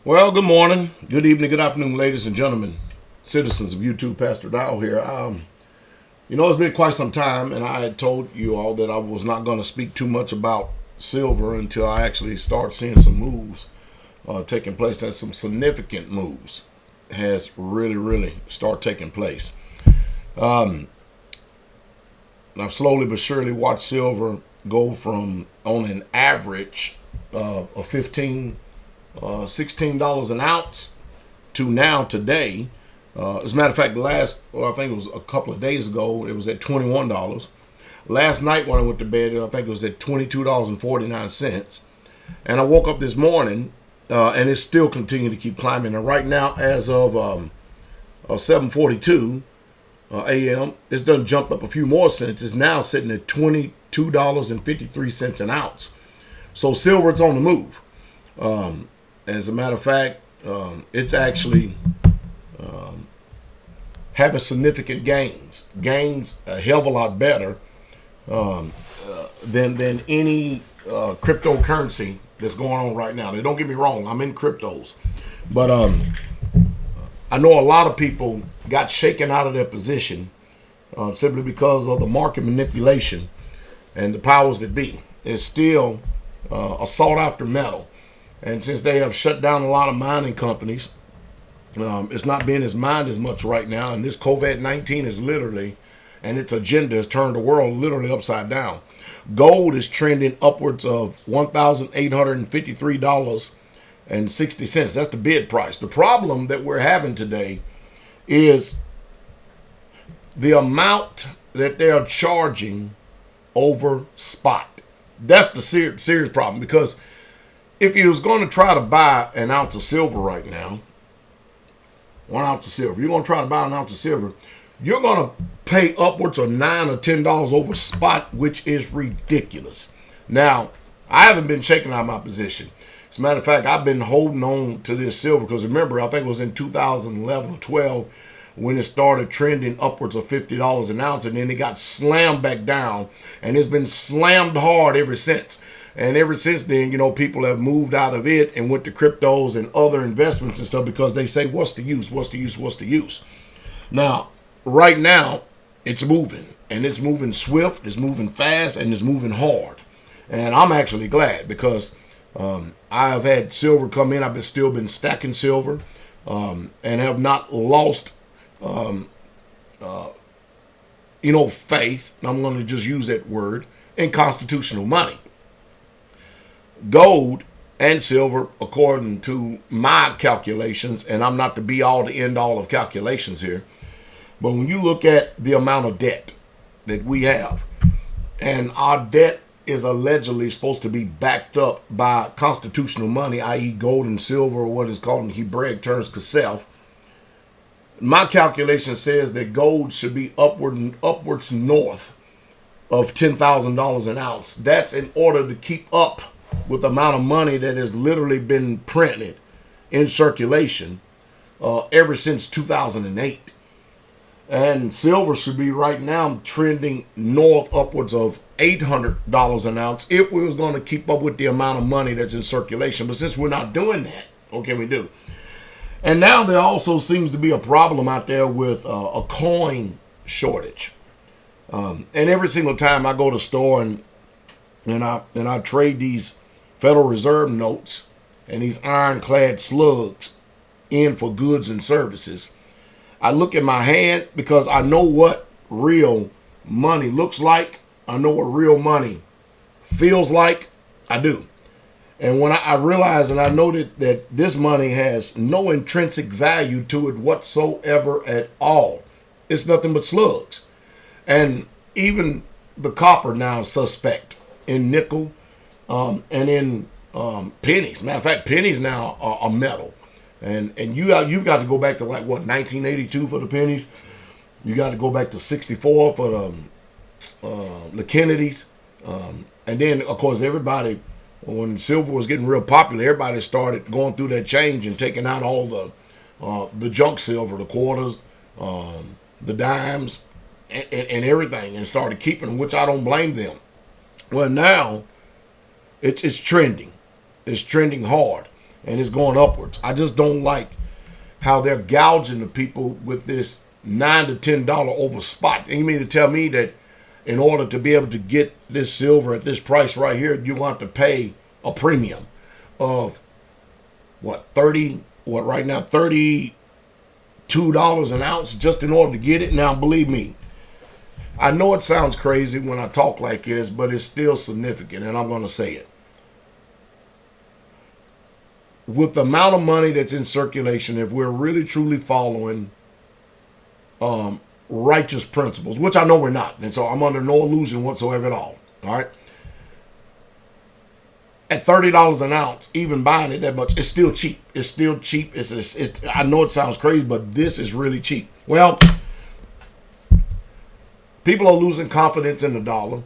Well, good morning, good evening, good afternoon, ladies and gentlemen, citizens of YouTube. Pastor Dowell here. It's been quite some time, and I had told you all that I was not going to speak too much about silver until I actually start seeing some moves taking place, and some significant moves has really start taking place. I've slowly but surely watched silver go from on an average of $16 an ounce to now today. As a matter of fact, I think it was a couple of days ago, it was at $21. Last night when I went to bed, I think it was at $22.49. And I woke up this morning, and it's still continuing to keep climbing. And right now, as of 7:42 a.m., it's done jumped up a few more cents. It's now sitting at $22.53 an ounce. So silver's on the move. As a matter of fact, it's actually having significant gains a hell of a lot better than any cryptocurrency that's going on right now. Now, don't get me wrong, I'm in cryptos, but I know a lot of people got shaken out of their position simply because of the market manipulation and the powers that be. It's still a sought after metal. And since they have shut down a lot of mining companies, it's not being as mined as much right now. And this COVID-19 is literally, and its agenda has turned the world literally upside down. Gold is trending upwards of $1,853.60. That's the bid price. The problem that we're having today is the amount that they are charging over spot. That's the serious problem, because if you was going to try to buy an ounce of silver right now, 1 ounce of silver, you're going to try to buy an ounce of silver, you're going to pay upwards of $9 or $10 over spot, which is ridiculous. Now, I haven't been shaking out my position. As a matter of fact, I've been holding on to this silver because remember, I think it was in 2011 or 12 when it started trending upwards of $50 an ounce, and then it got slammed back down, and it's been slammed hard ever since. And ever since then, people have moved out of it and went to cryptos and other investments and stuff because they say, what's the use? What's the use? What's the use? Now, right now, it's moving. And it's moving swift, it's moving fast, and it's moving hard. And I'm actually glad because I have had silver come in. I've still been stacking silver and have not lost, faith. I'm going to just use that word, in constitutional money. Gold and silver, according to my calculations, and I'm not the be all to end all of calculations here, but when you look at the amount of debt that we have, and our debt is allegedly supposed to be backed up by constitutional money, i.e. gold and silver, or what is called in Hebraic terms kesef, my calculation says that gold should be upwards north of $10,000 an ounce. That's in order to keep up with the amount of money that has literally been printed in circulation ever since 2008. And silver should be right now trending north upwards of $800 an ounce if we was going to keep up with the amount of money that's in circulation. But since we're not doing that, what can we do? And now there also seems to be a problem out there with a coin shortage. And every single time I go to the store and I trade these Federal Reserve notes and these ironclad slugs in for goods and services, I look at my hand because I know what real money looks like. I know what real money feels like. I do. And when I realize and I know that this money has no intrinsic value to it whatsoever at all. It's nothing but slugs. And even the copper now is suspect in nickel and in pennies. Matter of fact, pennies now are metal. And you've got to go back to 1982 for the pennies. You got to go back to 64 for the Kennedys. And then, of course, everybody, when silver was getting real popular, everybody started going through that change and taking out all the junk silver, the quarters, the dimes, and everything, and started keeping them, which I don't blame them. Well, now it's trending. It's trending hard. and it's going upwards. I just don't like how they're gouging the people with this $9 to $10 over spot. And you mean to tell me that in order to be able to get this silver at this price right here, you want to pay a premium of $32 an ounce just in order to get it? Now, believe me, I know it sounds crazy when I talk like this, but it's still significant, and I'm going to say it. With the amount of money that's in circulation, if we're really truly following righteous principles, which I know we're not, and so I'm under no illusion whatsoever at all right, at $30 an ounce, even buying it that much, it's still cheap. It's still cheap. I know it sounds crazy, but this is really cheap. Well, people are losing confidence in the dollar.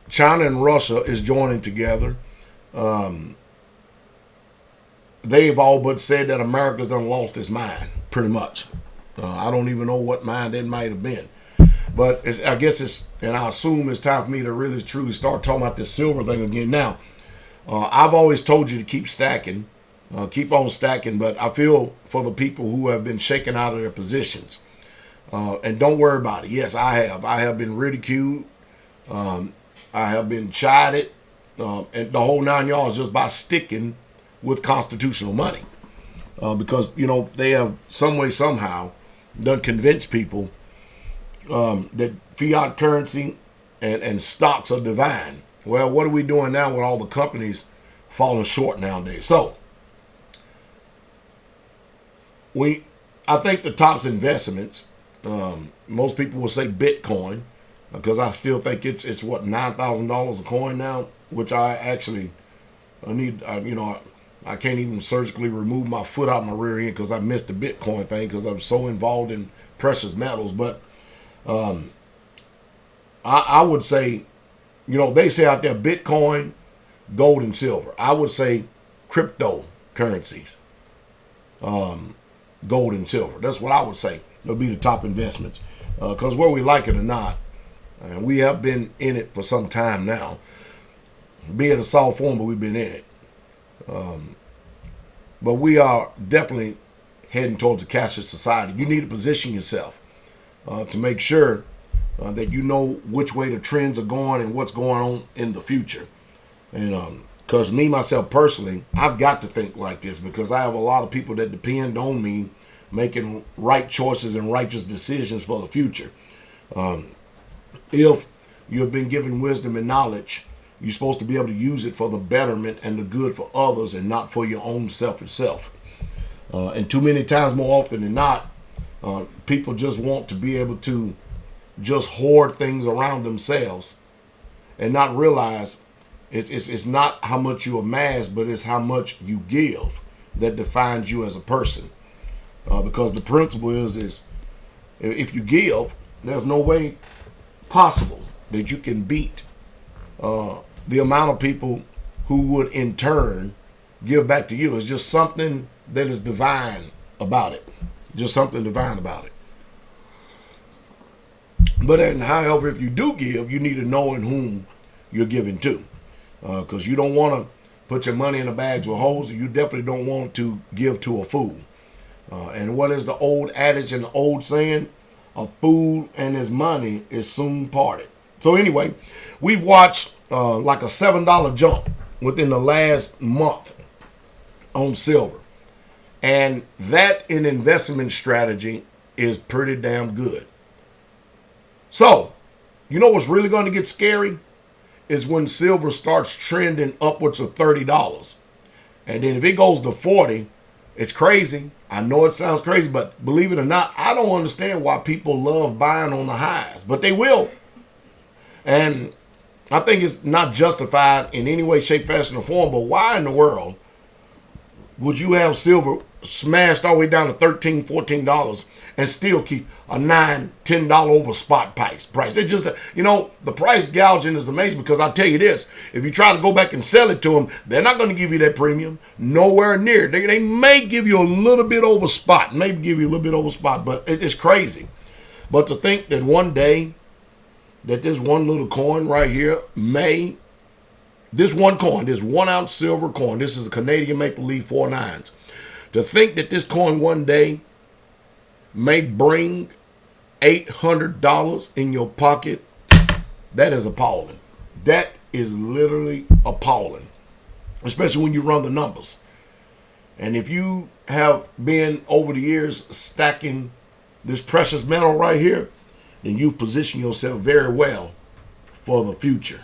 China and Russia is joining together. They've all but said that America's done lost its mind, pretty much. I don't even know what mind it might have been. But I guess and I assume it's time for me to really truly start talking about this silver thing again. Now, I've always told you to keep stacking, keep on stacking, but I feel for the people who have been shaken out of their positions. And don't worry about it. Yes, I have. I have been ridiculed. I have been chided, and the whole 9 yards just by sticking with constitutional money. Because, they have some way, somehow done convince people that fiat currency and stocks are divine. Well, what are we doing now with all the companies falling short nowadays? So, I think the top investments, most people will say Bitcoin, because I still think it's $9,000 a coin now, which I need. I can't even surgically remove my foot out my rear end because I missed the Bitcoin thing because I'm so involved in precious metals. But I would say, they say out there Bitcoin, gold, and silver. I would say cryptocurrencies, gold and silver. That's what I would say. They'll be the top investments. Because whether we like it or not, and we have been in it for some time now, be it a soft form, but we've been in it. But we are definitely heading towards a cashless society. You need to position yourself to make sure that you know which way the trends are going and what's going on in the future. And because myself personally, I've got to think like this because I have a lot of people that depend on me making right choices and righteous decisions for the future. If you have been given wisdom and knowledge, you're supposed to be able to use it for the betterment and the good for others and not for your own selfish self. And too many times, more often than not, people just want to be able to just hoard things around themselves and not realize it's not how much you amass, but it's how much you give that defines you as a person. Because the principle is if you give, there's no way possible that you can beat the amount of people who would in turn give back to you. It's just something that is divine about it. Just something divine about it. But then, however, if you do give, you need to know in whom you're giving to. Because you don't want to put your money in a bags with holes. You definitely don't want to give to a fool. And what is the old adage and the old saying? A fool and his money is soon parted. So anyway, we've watched like a $7 jump within the last month on silver. And that in investment strategy is pretty damn good. So, you know what's really going to get scary? Is when silver starts trending upwards of $30. And then if it goes to 40, it's crazy. I know it sounds crazy, but believe it or not, I don't understand why people love buying on the highs, but they will. And I think it's not justified in any way, shape, fashion, or form, but why in the world would you have silver smashed all the way down to $13, $14 and still keep a $9, $10 over spot price? It just, the price gouging is amazing because I'll tell you this, if you try to go back and sell it to them, they're not going to give you that premium. Nowhere near. They may give you a little bit over spot, but it's crazy. But to think that one day that this one little coin right here may This one coin, this 1 ounce silver coin, this is a Canadian Maple Leaf 4 9s. To think that this coin one day may bring $800 in your pocket, that is appalling. That is literally appalling, especially when you run the numbers. And if you have been over the years stacking this precious metal right here, then you've positioned yourself very well for the future.